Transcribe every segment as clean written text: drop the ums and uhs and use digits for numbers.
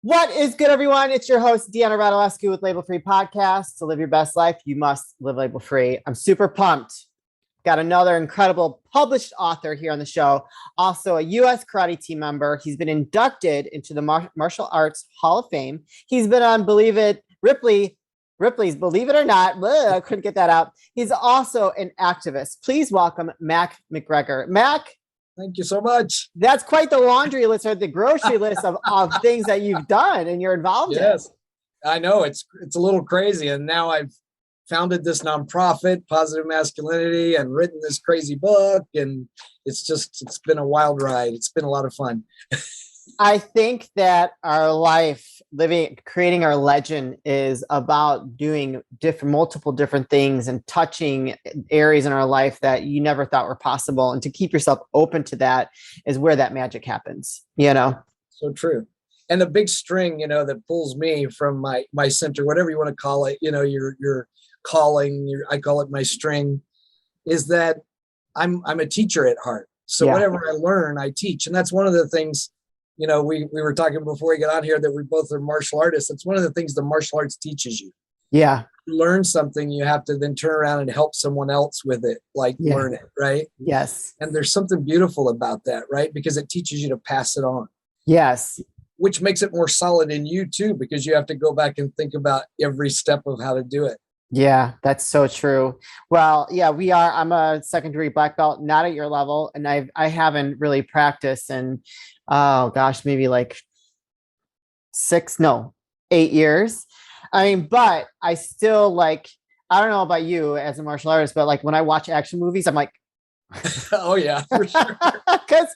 What is good, everyone? It's your host, Deanna Radulescu with Label Free Podcast. To live your best life, you must live label free. I'm super pumped. Got another incredible published author here on the show. Also a U.S. Karate Team member. He's been inducted into the Martial Arts Hall of Fame. He's been on Ripley's Believe It or Not. I couldn't get that out. He's also an activist. Please welcome Mac McGregor. Mac. Thank you so much. That's quite the laundry list or the grocery list of things that you've done and you're involved in. Yes, I know it's a little crazy. And now I've founded this nonprofit, Positive Masculinity, and written this crazy book. And it's been a wild ride. It's been a lot of fun. I think that our life, creating our legend is about doing multiple different things and touching areas in our life that you never thought were possible. And to keep yourself open to that is where that magic happens, So true. And the big string, that pulls me from my center, whatever you want to call it, your calling, I call it my string, is that I'm a teacher at heart. So whatever I learn, I teach. And that's one of the things. We were talking before we got on here that we both are martial artists. That's one of the things the martial arts teaches you. Yeah. You learn something, you have to then turn around and help someone else with it, learn it, right? Yes. And there's something beautiful about that, right? Because it teaches you to pass it on. Yes. Which makes it more solid in you too, because you have to go back and think about every step of how to do it. Yeah, that's so true. Well, yeah, I'm a second-degree black belt, not at your level. And I haven't really practiced in, maybe like 8 years. But I still I don't know about you as a martial artist, but when I watch action movies, I'm like, oh yeah, for sure. Because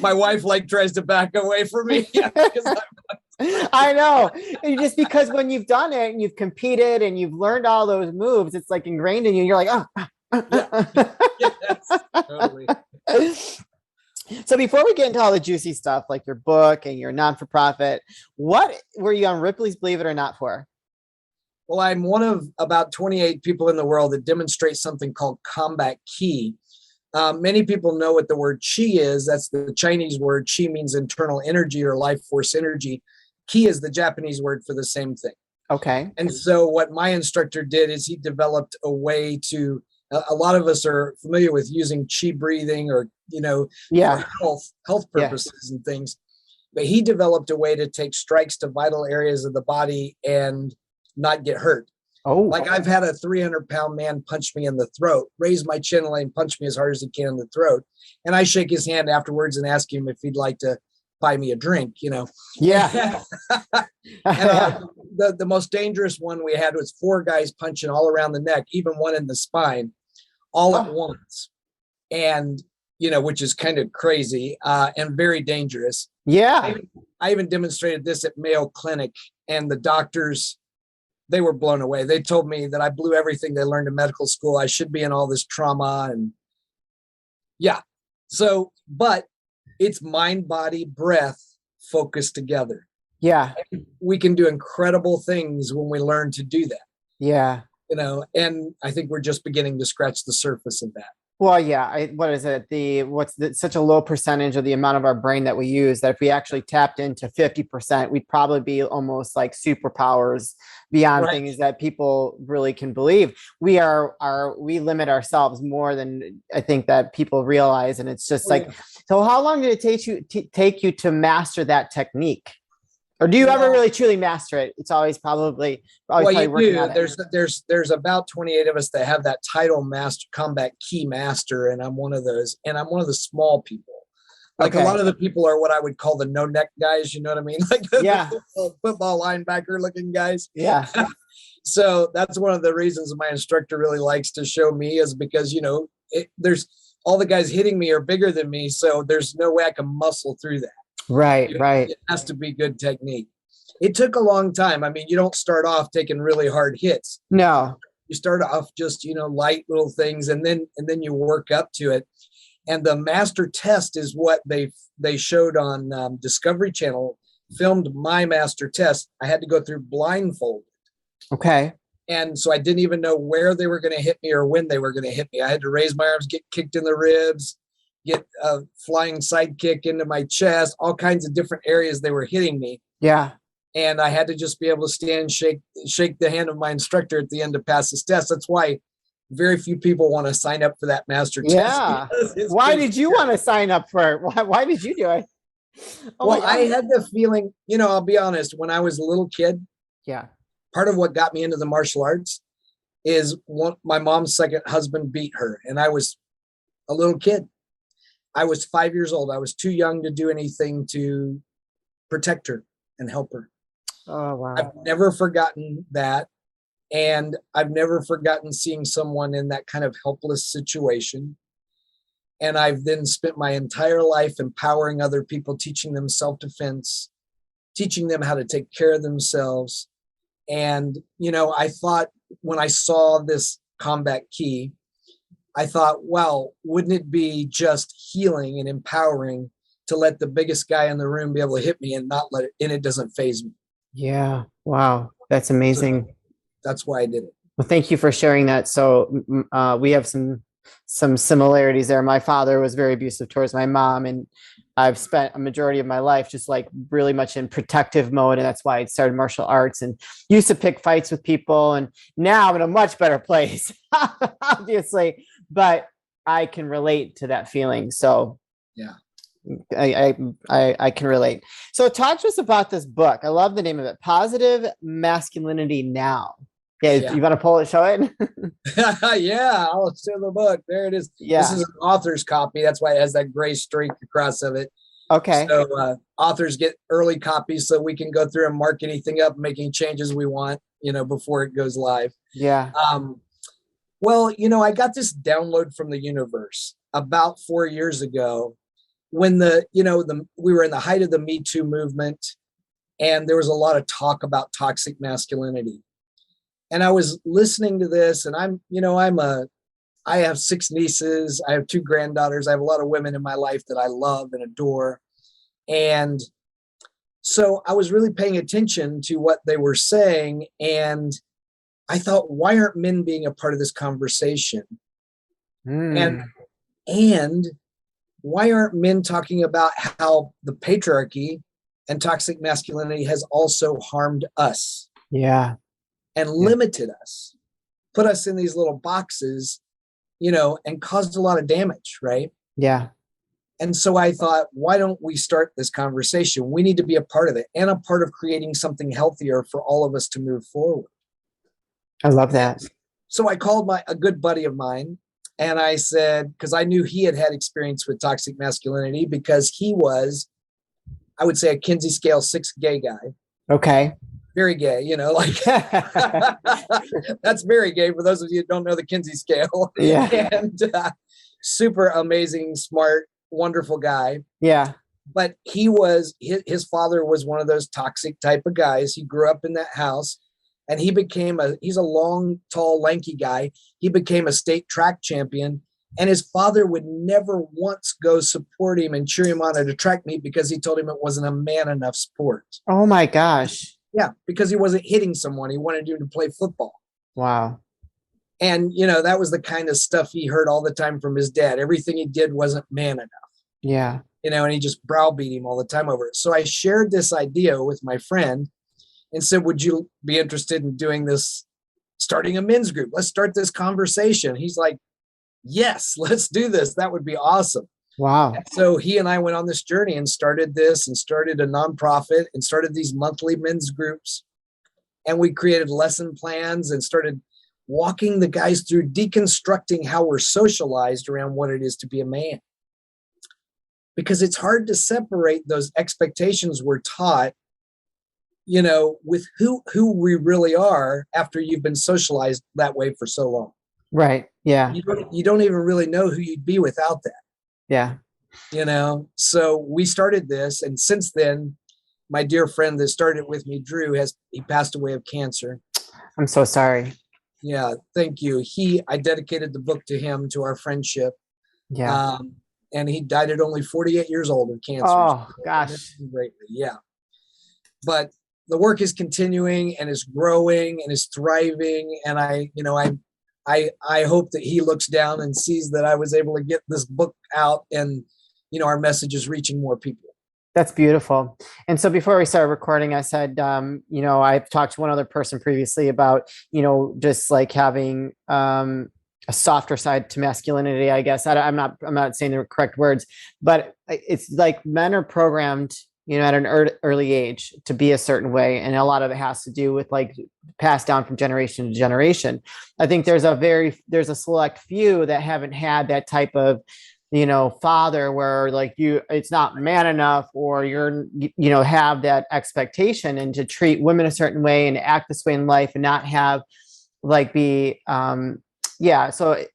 my wife tries to back away from me. I know. And just because when you've done it and you've competed and you've learned all those moves, it's ingrained in you. You're like, Yes, totally. So before we get into all the juicy stuff, like your book and your non-for-profit, what were you on Ripley's Believe It or Not for? Well, I'm one of about 28 people in the world that demonstrate something called combat ki. Many people know what the word chi is. That's the Chinese word. Chi means internal energy or life force energy. Ki is the Japanese word for the same thing. Okay. And so what my instructor did is he developed a way to, a lot of us are familiar with using chi breathing or, for health purposes and things. But he developed a way to take strikes to vital areas of the body and not get hurt. Oh, I've had a 300-pound man punch me in the throat, raise my chin and punch me as hard as he can in the throat. And I shake his hand afterwards and ask him if he'd like to buy me a drink, Yeah. And the most dangerous one we had was 4 guys punching all around the neck, even one in the spine, all at once. And, which is kind of crazy and very dangerous. Yeah. I even demonstrated this at Mayo Clinic, and the doctors, they were blown away. They told me that I blew everything they learned in medical school. I should be in all this trauma. And but it's mind, body, breath focused together. Yeah. We can do incredible things when we learn to do that. Yeah. And I think we're just beginning to scratch the surface of that. Well, yeah. What is it? Such a low percentage of the amount of our brain that we use that if we actually tapped into 50%, we'd probably be almost like superpowers beyond things that people really can believe. We limit ourselves more than I think that people realize. And it's just so how long did it take you to master that technique? Or do you ever really truly master it? It's always probably working on it. There's about 28 of us that have that title, master, combat ki master, and I'm one of those. And I'm one of the small people. A lot of the people are what I would call the no neck guys. You know what I mean? The football linebacker looking guys. Yeah. So that's one of the reasons my instructor really likes to show me is because there's all the guys hitting me are bigger than me, so there's no way I can muscle through that. Right. It has to be good technique. It took a long time. I mean, you don't start off taking really hard hits. No. You start off just, light little things and then you work up to it. And the master test is what they showed on Discovery Channel, filmed my master test. I had to go through blindfolded. Okay. And so I didn't even know where they were going to hit me or when they were going to hit me. I had to raise my arms, get kicked in the ribs, get a flying sidekick into my chest, all kinds of different areas they were hitting me. Yeah. And I had to just be able to stand, shake the hand of my instructor at the end to pass this test. That's why very few people want to sign up for that master test. Yeah. Why did you want to sign up for it? Why did you do it? Oh, well, I had the feeling, I'll be honest, when I was a little kid, yeah, part of what got me into the martial arts is my mom's second husband beat her. And I was a little kid. I was 5 years old. I was too young to do anything to protect her and help her. Oh, wow. I've never forgotten that. And I've never forgotten seeing someone in that kind of helpless situation. And I've then spent my entire life empowering other people, teaching them self-defense, teaching them how to take care of themselves. And, I thought when I saw this combat key, I thought, wow, wouldn't it be just healing and empowering to let the biggest guy in the room be able to hit me and not let it, and it doesn't faze me. Yeah. Wow. That's amazing. So that's why I did it. Well, thank you for sharing that. So we have some similarities there. My father was very abusive towards my mom, and I've spent a majority of my life just like really much in protective mode. And that's why I started martial arts and used to pick fights with people. And now I'm in a much better place, obviously, but I can relate to that feeling. So yeah, I can relate. So talk to us about this book. I love the name of it, Positive Masculinity Now. Yeah. You want to pull it, show it? Yeah, I'll show the book. There it is. Yeah. This is an author's copy. That's why it has that gray streak across of it. Okay. So authors get early copies so we can go through and mark anything up, making changes we want, before it goes live. Yeah. Well, I got this download from the universe about 4 years ago when we were in the height of the Me Too movement, and there was a lot of talk about toxic masculinity. And I was listening to this, and I have 6 nieces. I have 2 granddaughters. I have a lot of women in my life that I love and adore. And so I was really paying attention to what they were saying. And I thought, why aren't men being a part of this conversation? And why aren't men talking about how the patriarchy and toxic masculinity has also harmed us? Yeah. And limited us, put us in these little boxes, and caused a lot of damage, right? Yeah. And so I thought, why don't we start this conversation? We need to be a part of it and a part of creating something healthier for all of us to move forward. I love that. So I called a good buddy of mine, and I said, because I knew he had experience with toxic masculinity, because he was, I would say, a Kinsey scale 6 gay guy. Okay. Very gay, that's very gay for those of you who don't know the Kinsey scale. Yeah. And super amazing, smart, wonderful guy. Yeah. But his father was one of those toxic type of guys. He grew up in that house, and he's a long, tall, lanky guy. He became a state track champion, and his father would never once go support him and cheer him on at a track meet because he told him it wasn't a man enough sport. Oh my gosh. Yeah, because he wasn't hitting someone. He wanted him to play football. Wow. And, that was the kind of stuff he heard all the time from his dad. Everything he did wasn't man enough. Yeah. And he just browbeat him all the time over it. So I shared this idea with my friend and said, would you be interested in doing this, starting a men's group? Let's start this conversation. He's like, yes, let's do this. That would be awesome. Wow. So he and I went on this journey and started a nonprofit and started these monthly men's groups. And we created lesson plans and started walking the guys through deconstructing how we're socialized around what it is to be a man. Because it's hard to separate those expectations we're taught, with who we really are after you've been socialized that way for so long. Right. Yeah. You don't even really know who you'd be without that. Yeah. So we started this, and since then, my dear friend that started with me, Drew, he passed away of cancer. I'm so sorry. Yeah, thank you. I dedicated the book to him, to our friendship. Yeah. And he died at only 48 years old of cancer. Oh gosh. Greatly, yeah. But the work is continuing and is growing and is thriving, and I'm I hope that he looks down and sees that I was able to get this book out, and our message is reaching more people. That's beautiful. And so before we started recording, I said, I've talked to one other person previously about, just like having a softer side to masculinity, I guess. I'm not saying the correct words, but it's like men are programmed, at an early age to be a certain way. And a lot of it has to do with like passed down from generation to generation. I think there's a select few that haven't had that type of father where like it's not man enough, or have that expectation, and to treat women a certain way and act this way in life and not have like be so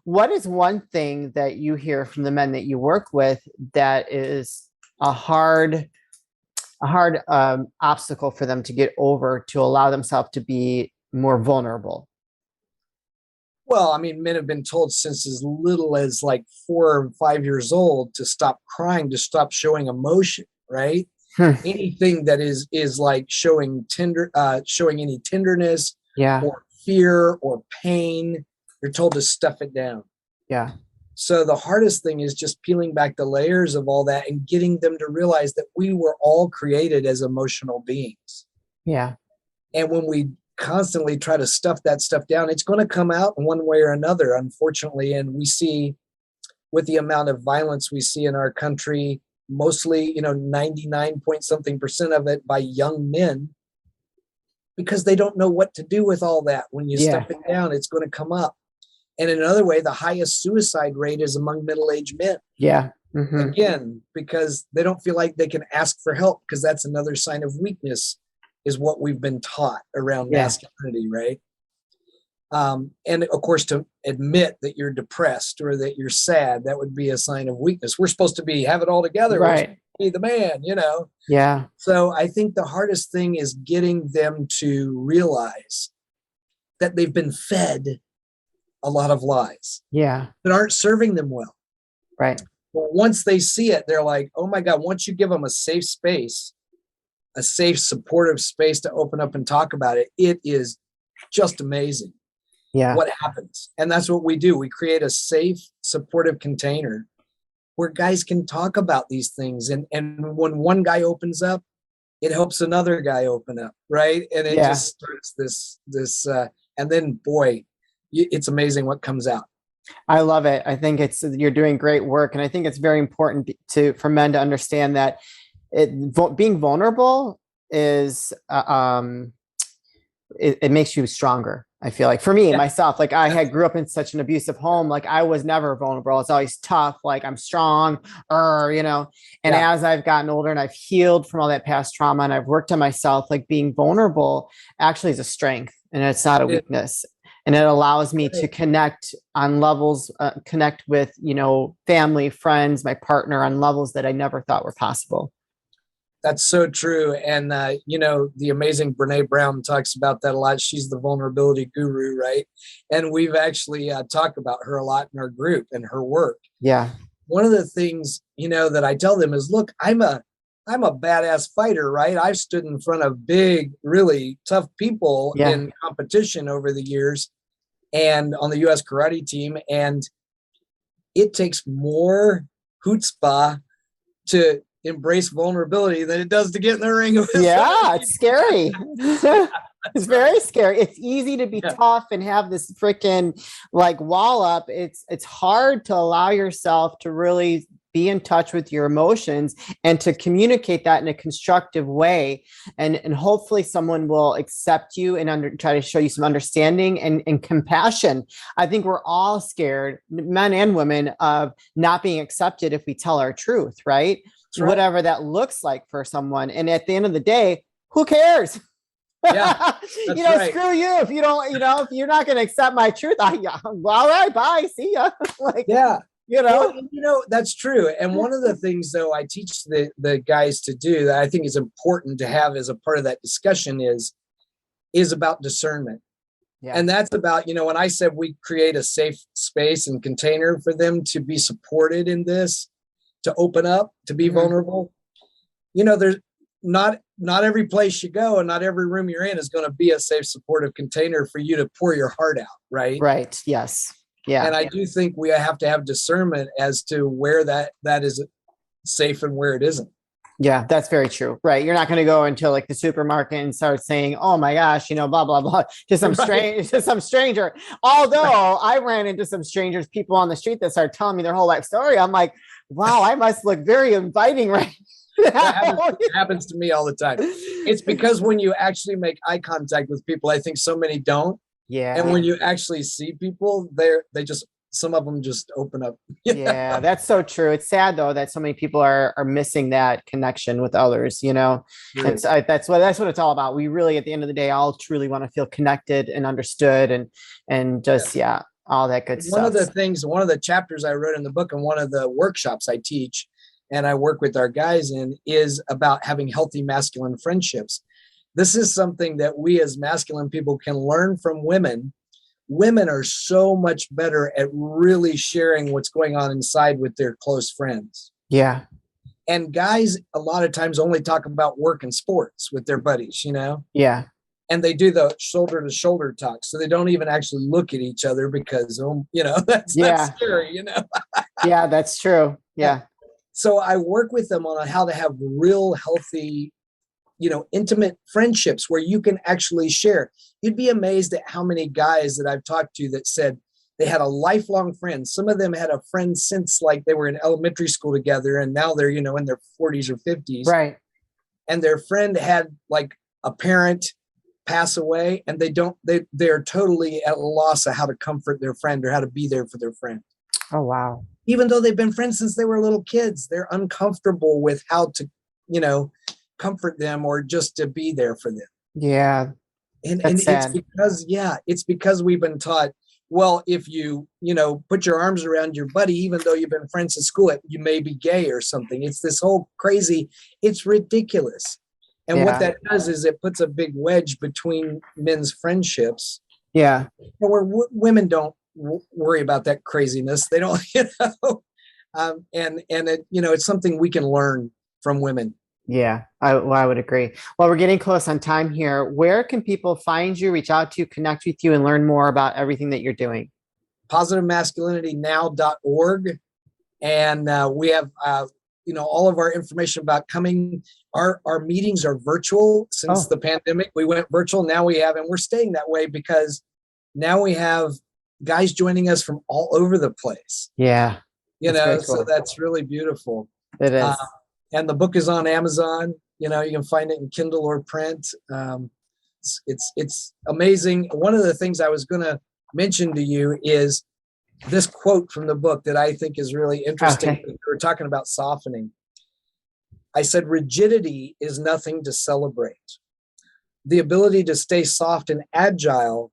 what is one thing that you hear from the men that you work with that is a hard obstacle for them to get over, to allow themselves to be more vulnerable? Well, I mean, men have been told since as little as like 4 or 5 years old to stop crying, to stop showing emotion, right? Anything that is like showing any tenderness, Yeah. or fear or pain, you're told to stuff it down. Yeah. So the hardest thing is just peeling back the layers of all that and getting them to realize that we were all created as emotional beings. Yeah. And when we constantly try to stuff that stuff down, it's going to come out in one way or another, unfortunately. And we see, with the amount of violence we see in our country, mostly 99 point something % of it by young men, because they don't know what to do with all that. When you stuff it down, it's going to come up. And in another way, the highest suicide rate is among middle-aged men. Yeah. Mm-hmm. Again, because they don't feel like they can ask for help, because that's another sign of weakness, is what we've been taught around masculinity, right? And of course, to admit that you're depressed or that you're sad, that would be a sign of weakness. We're supposed to have it all together, right? Be the man, Yeah. So I think the hardest thing is getting them to realize that they've been fed a lot of lies that aren't serving them well. Right. But once they see it, they're like, oh my God, once you give them a safe space, a safe, supportive space to open up and talk about it, it is just amazing what happens. And that's what we do. We create a safe, supportive container where guys can talk about these things. And when one guy opens up, it helps another guy open up, right? And it just starts this, and then, boy, it's amazing what comes out. I love it. I think you're doing great work. And I think it's very important for men to understand that being vulnerable is, it makes you stronger. I feel like for me, myself, like I grew up in such an abusive home. Like I was never vulnerable. It's always tough. Like I'm strong, and as I've gotten older and I've healed from all that past trauma and I've worked on myself, like being vulnerable actually is a strength and it's not a weakness. And it allows me to connect on levels, connect with, family, friends, my partner on levels that I never thought were possible. That's so true. And, the amazing Brene Brown talks about that a lot. She's the vulnerability guru, right? And we've actually talked about her a lot in our group and her work. Yeah. One of the things, that I tell them is, look, I'm a badass fighter, right? I've stood in front of big, really tough people in competition over the years and on the U.S. karate team. And it takes more chutzpah to embrace vulnerability than it does to get in the ring. It's scary. It's very scary. It's easy to be tough and have this freaking like wall up. It's hard to allow yourself to really be in touch with your emotions and to communicate that in a constructive way. And hopefully someone will accept you and try to show you some understanding and compassion. I think we're all scared, men and women, of not being accepted if we tell our truth, right? Right. Whatever that looks like for someone. And at the end of the day, who cares? Yeah, right. Screw you. If you don't, if you're not going to accept my truth, all right, bye. See ya. Well, that's true. And one of the things, though, I teach the guys to do that I think is important to have as a part of that discussion is about discernment. Yeah. And that's about, when I said we create a safe space and container for them to be supported in this, to open up, to be vulnerable, there's not every place you go and not every room you're in is going to be a safe, supportive container for you to pour your heart out. Right. Right. Yes. Yeah. And I do think we have to have discernment as to where that is safe and where it isn't. Yeah, that's very true. Right. You're not going to go into like the supermarket and start saying, oh my gosh, blah, blah, blah, to some stranger. Although I ran into some strangers, people on the street that started telling me their whole life story. I'm like, wow, I must look very inviting right now. That happens to me all the time. It's because when you actually make eye contact with people, I think so many don't. Yeah. And when you actually see people, some of them just open up. Yeah, that's so true. It's sad though that so many people are missing that connection with others, And so that's what it's all about. We really, at the end of the day, all truly want to feel connected and understood and just, all that good stuff. One of the chapters I wrote in the book and one of the workshops I teach and I work with our guys in is about having healthy masculine friendships. This is something that we as masculine people can learn from women. Women are so much better at really sharing what's going on inside with their close friends. Yeah. And guys, a lot of times only talk about work and sports with their buddies, Yeah. And they do the shoulder to shoulder talk. So they don't even actually look at each other because, that's scary, Yeah, that's true. Yeah. So I work with them on how to have real healthy, intimate friendships where you can actually share. You'd be amazed at how many guys that I've talked to that said they had a lifelong friend. Some of them had a friend since like they were in elementary school together and now they're, in their 40s or 50s. Right. And their friend had like a parent pass away and they're totally at a loss of how to comfort their friend or how to be there for their friend. Oh, wow. Even though they've been friends since they were little kids, they're uncomfortable with how to, comfort them or just to be there for them. Yeah. And it's because we've been taught, well, if you, put your arms around your buddy, even though you've been friends at school, you may be gay or something. It's this whole crazy, it's ridiculous. And what that does is it puts a big wedge between men's friendships. Yeah. Where women don't worry about that craziness. They don't, and it, it's something we can learn from women. Yeah, I would agree. Well, we're getting close on time here. Where can people find you, reach out to you, connect with you, and learn more about everything that you're doing? positivemasculinitynow.org. And we have, all of our information about coming. Our meetings are virtual since the pandemic. We went virtual. Now we have, and we're staying that way because now we have guys joining us from all over the place. Yeah. So that's really beautiful. It is. And the book is on Amazon. You can find it in Kindle or print. It's amazing. One of the things I was going to mention to you is this quote from the book that I think is really interesting. Okay. We're talking about softening. I said, rigidity is nothing to celebrate. The ability to stay soft and agile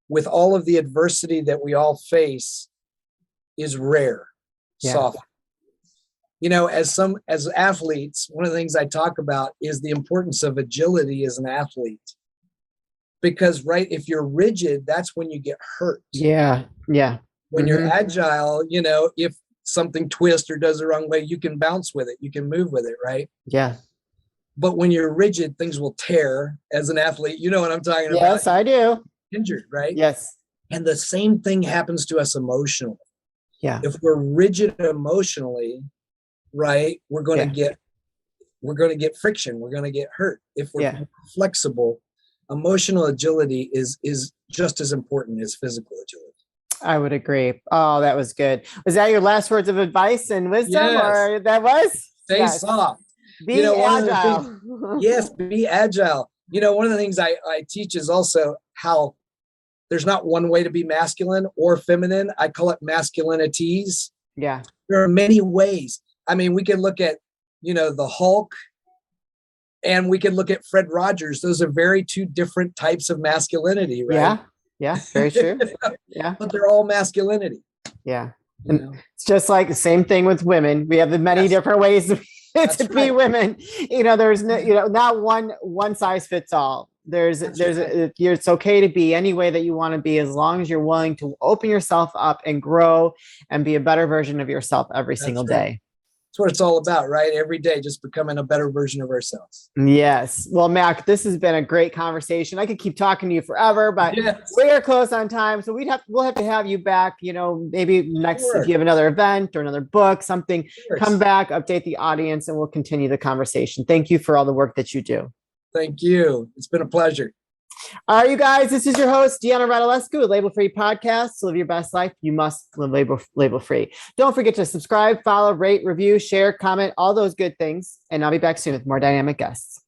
with all of the adversity that we all face is rare. Yeah. Soft. As athletes, one of the things I talk about is the importance of agility as an athlete. Because, if you're rigid, that's when you get hurt. Yeah. Yeah. When you're agile, if something twists or does the wrong way, you can bounce with it. You can move with it, right? Yeah. But when you're rigid, things will tear as an athlete. You know what I'm talking about? Yes, I do. Injured, right? Yes. And the same thing happens to us emotionally. Yeah. If we're rigid emotionally, right, we're going to get friction. We're going to get hurt. If we're flexible, emotional agility is just as important as physical agility. I would agree. Oh, that was good. Was that your last words of advice and wisdom? Yes. Or that was? Stay soft. Be agile. Yes, be agile. One of the things I teach is also how there's not one way to be masculine or feminine. I call it masculinities. Yeah. There are many ways. I mean, we can look at, the Hulk and we can look at Fred Rogers. Those are very two different types of masculinity, right? Yeah. Yeah. Very true. Yeah. But they're all masculinity. Yeah. And it's just like the same thing with women. We have the many different ways to be women. There's no, not one size fits all. It's okay to be any way that you want to be, as long as you're willing to open yourself up and grow and be a better version of yourself every single day. That's what it's all about, right? Every day, just becoming a better version of ourselves. Yes. Well, Mac, this has been a great conversation. I could keep talking to you forever, but Yes. we are close on time. So we'll have to have you back, maybe next, Sure. if you have another event or another book, something, Sure. come back, update the audience, and we'll continue the conversation. Thank you for all the work that you do. Thank you. It's been a pleasure. All right, you guys, this is your host, Deanna Radulescu with Label Free Podcast. To live your best life, you must live label free. Don't forget to subscribe, follow, rate, review, share, comment, all those good things. And I'll be back soon with more dynamic guests.